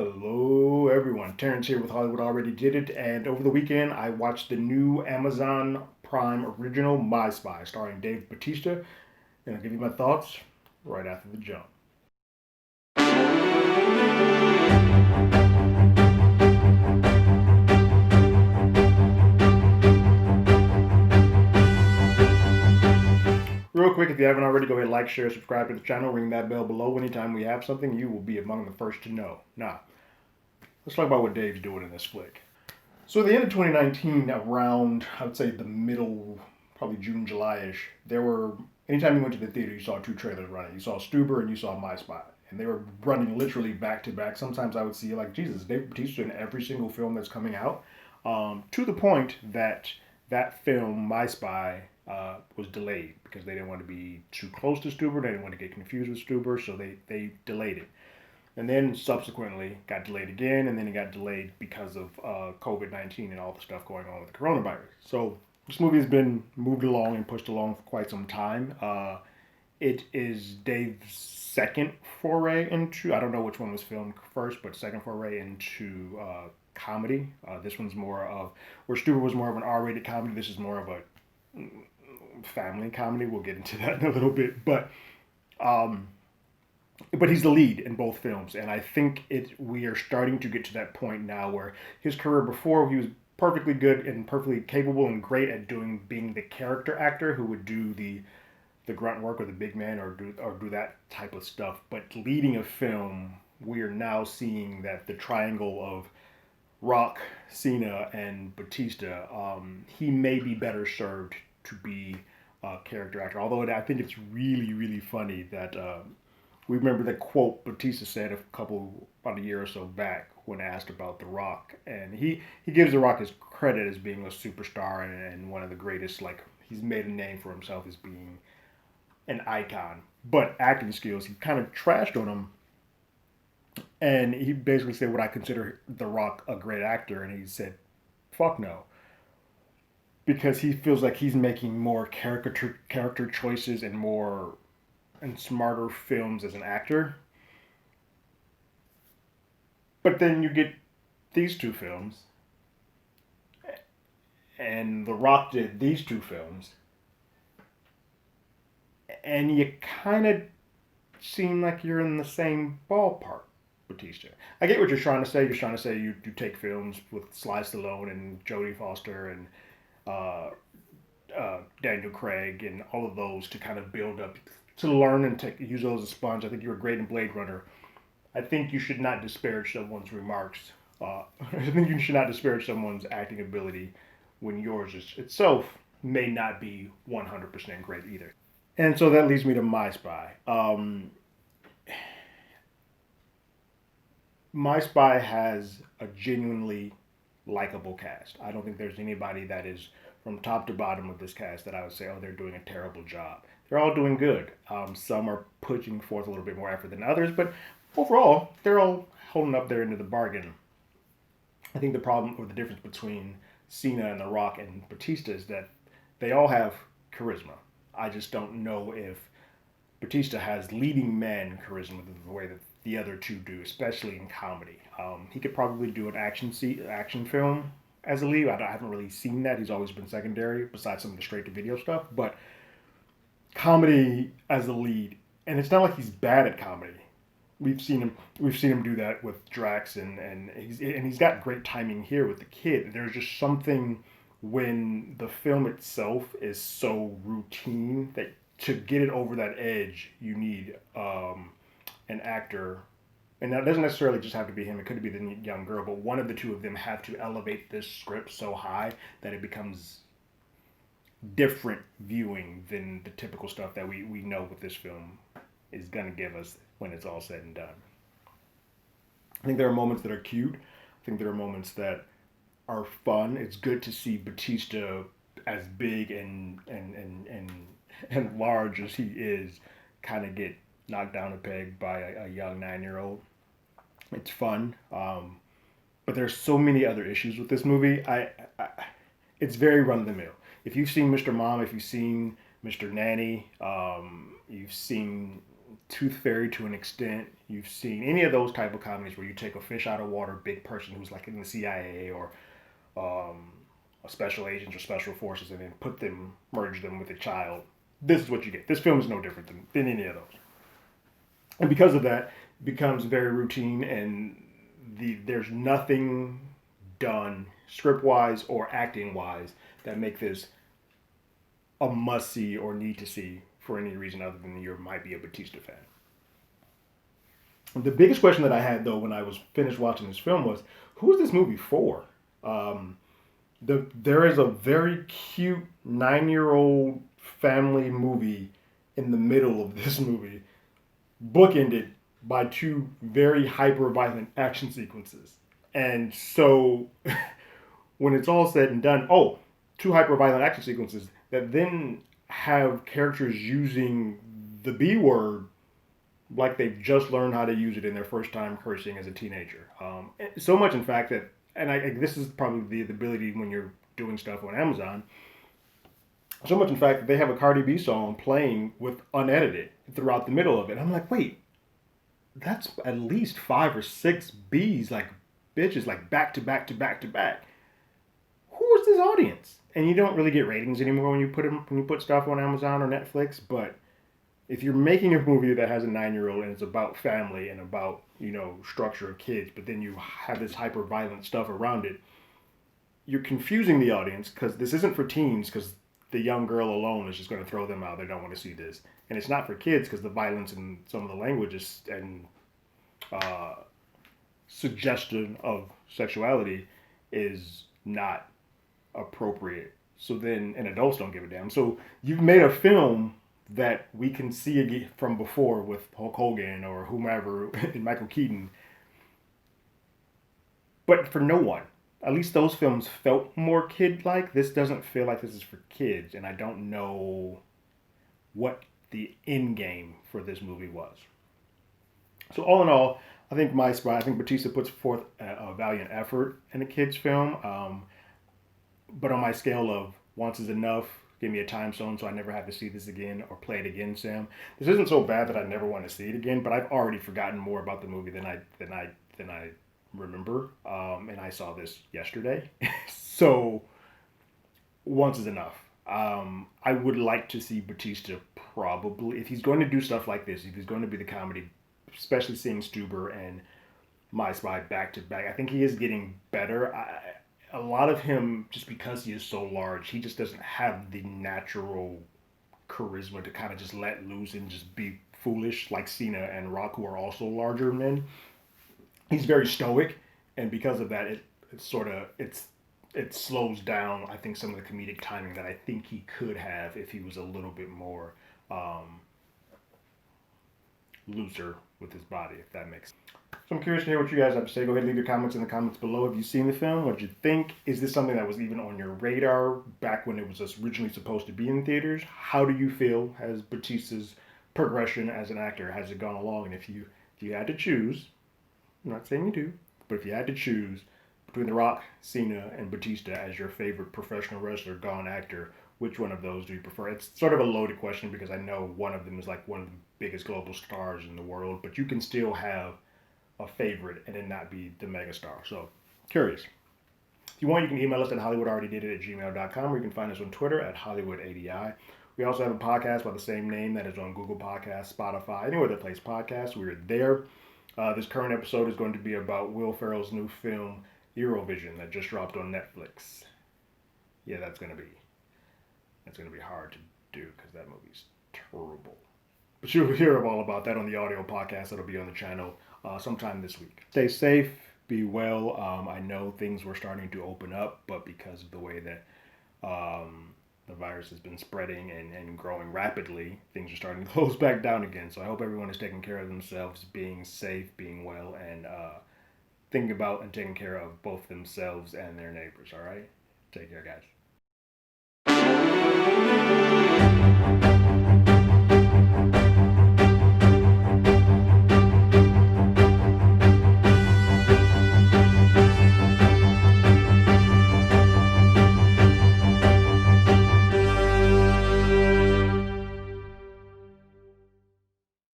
Hello, everyone. Terrence here with Hollywood Already Did It, and over the weekend I watched the new Amazon Prime original My Spy, starring Dave Bautista, and I'll give you my thoughts right after the jump. Real quick, if you haven't already, go ahead, like, share, subscribe to the channel, ring that bell below. Anytime we have something, you will be among the first to know. Now, let's talk about what Dave's doing in this flick. So, at the end of 2019, around, I would say the middle, probably June, July ish, there were, anytime you went to the theater, you saw two trailers running. You saw Stuber and you saw My Spy. And they were running literally back to back. Sometimes I would see, like, Jesus, Dave Bautista in every single film that's coming out. To the point that that film, My Spy, was delayed because they didn't want to be too close to Stuber. They didn't want to get confused with Stuber, so they delayed it. And then subsequently got delayed again, and then it got delayed because of COVID-19 and all the stuff going on with the coronavirus. So this movie has been moved along and pushed along for quite some time. It is Dave's second foray into, I don't know which one was filmed first, but second foray into comedy. This one's more of, where Stuber was more of an R-rated comedy, this is more of a family comedy. We'll get into that in a little bit. Um, but he's the lead in both films, and I think we are starting to get to that point now where his career before, he was perfectly good and perfectly capable and great at doing being the character actor who would do the grunt work or the big man or do that type of stuff. But leading a film, we are now seeing that the triangle of Rock, Cena, and Batista, he may be better served to be a character actor. Although I think it's really, really funny that we remember the quote Bautista said about a year or so back when asked about The Rock, and he gives The Rock his credit as being a superstar and one of the greatest. Like, he's made a name for himself as being an icon, but acting skills, he kind of trashed on him, and he basically said, "Would I consider The Rock a great actor?" And he said, "Fuck no." Because he feels like he's making more character choices and more and smarter films as an actor. But then you get these two films, and The Rock did these two films, and you kind of seem like you're in the same ballpark, Batista. I get what you're trying to say. You're trying to say you take films with Sly Stallone and Jodie Foster and uh, Daniel Craig and all of those to kind of build up, to learn and use those as a sponge. I think you were great in Blade Runner. I think you should not disparage someone's remarks. I think you should not disparage someone's acting ability when yours itself may not be 100% great either. And so that leads me to My Spy. My Spy has a genuinely likable cast. I don't think there's anybody that is from top to bottom of this cast that I would say, oh, they're doing a terrible job. They're all doing good. Some are pushing forth a little bit more effort than others, but overall, they're all holding up their end of the bargain. I think the problem or the difference between Cena and The Rock and Batista is that they all have charisma. I just don't know if Batista has leading man charisma the way that the other two do, especially in comedy. He could probably do an action film as a lead. I haven't really seen that. He's always been secondary, besides some of the straight to video stuff. But comedy as a lead, and it's not like he's bad at comedy. We've seen him do that with Drax, and he's got great timing here with the kid. There's just something when the film itself is so routine that to get it over that edge, you need an actor, and that doesn't necessarily just have to be him. It could be the young girl, but one of the two of them have to elevate this script so high that it becomes different viewing than the typical stuff that we know what this film is going to give us when it's all said and done. I think there are moments that are cute. I think there are moments that are fun. It's good to see Batista as big and large as he is kind of get knocked down a peg by a young 9 year old. It's fun. But there's so many other issues with this movie. It's very run of the mill. If you've seen Mr. Mom, if you've seen Mr. Nanny, you've seen Tooth Fairy to an extent. You've seen any of those type of comedies where you take a fish out of water, big person who's like in the CIA or um, a special agents or special forces, and then merge them with a child. This is what you get. This film is no different than any of those. And because of that, it becomes very routine, and there's nothing done script wise or acting wise that make this a must see or need to see for any reason other than you might be a Bautista fan. The biggest question that I had though when I was finished watching this film was, who is this movie for? Um, there is a very cute 9-year-old family movie in the middle of this movie, bookended by two very hyper violent action sequences. And so when it's all said and done, two hyper violent action sequences that then have characters using the B word like they've just learned how to use it in their first time cursing as a teenager. So much, in fact, that, and this is probably the ability when you're doing stuff on Amazon. So much, in fact, that they have a Cardi B song playing with unedited throughout the middle of it. I'm like, wait, that's at least 5 or 6 B's, like bitches, like back to back to back to back. Who is this audience? And you don't really get ratings anymore when you put stuff on Amazon or Netflix. But if you're making a movie that has a 9-year-old and it's about family and about structure of kids, but then you have this hyper violent stuff around it, you're confusing the audience because this isn't for teens because the young girl alone is just going to throw them out. They don't want to see this, and it's not for kids because the violence and some of the language and uh, suggestion of sexuality is not appropriate. So then, and adults don't give a damn. So you've made a film that we can see again from before with Hulk Hogan or whomever and Michael Keaton, but for no one. At least those films felt more kid-like. This doesn't feel like this is for kids, and I don't know what the end game for this movie was. So all in all, I think Bautista puts forth a valiant effort in a kids film. But on my scale of once is enough, give me a time zone so I never have to see this again or play it again, Sam. This isn't so bad that I never want to see it again, but I've already forgotten more about the movie than I remember. And I saw this yesterday, so once is enough. I would like to see Bautista probably, if he's going to do stuff like this, if he's going to be the comedy, especially seeing Stuber and My Spy back to back. I think he is getting better. A lot of him, just because he is so large, he just doesn't have the natural charisma to kind of just let loose and just be foolish like Cena and Rock, who are also larger men. He's very stoic, and because of that, it slows down. I think some of the comedic timing that I think he could have if he was a little bit more looser with his body, if that makes sense. So I'm curious to hear what you guys have to say. Go ahead and leave your comments in the comments below. Have you seen the film? What did you think? Is this something that was even on your radar back when it was originally supposed to be in theaters? How do you feel as Bautista's progression as an actor? Has it gone along? And if you had to choose, I'm not saying you do, but if you had to choose between The Rock, Cena, and Bautista as your favorite professional wrestler gone actor, which one of those do you prefer? It's sort of a loaded question because I know one of them is like one of the biggest global stars in the world, but you can still have a favorite and then not be the megastar. So, curious. If you want, you can email us at hollywoodalreadydidit@gmail.com, or you can find us on Twitter at hollywoodadi. We also have a podcast by the same name that is on Google Podcasts, Spotify, anywhere that plays podcasts. We're there. This current episode is going to be about Will Ferrell's new film, Eurovision, that just dropped on Netflix. Yeah, that's going to be hard to do because that movie's terrible. But you'll hear all about that on the audio podcast that'll be on the channel sometime this week. Stay safe, be well. I know things were starting to open up, but because of the way that the virus has been spreading and growing rapidly, things are starting to close back down again. So I hope everyone is taking care of themselves, being safe, being well, and thinking about and taking care of both themselves and their neighbors, all right? Take care, guys.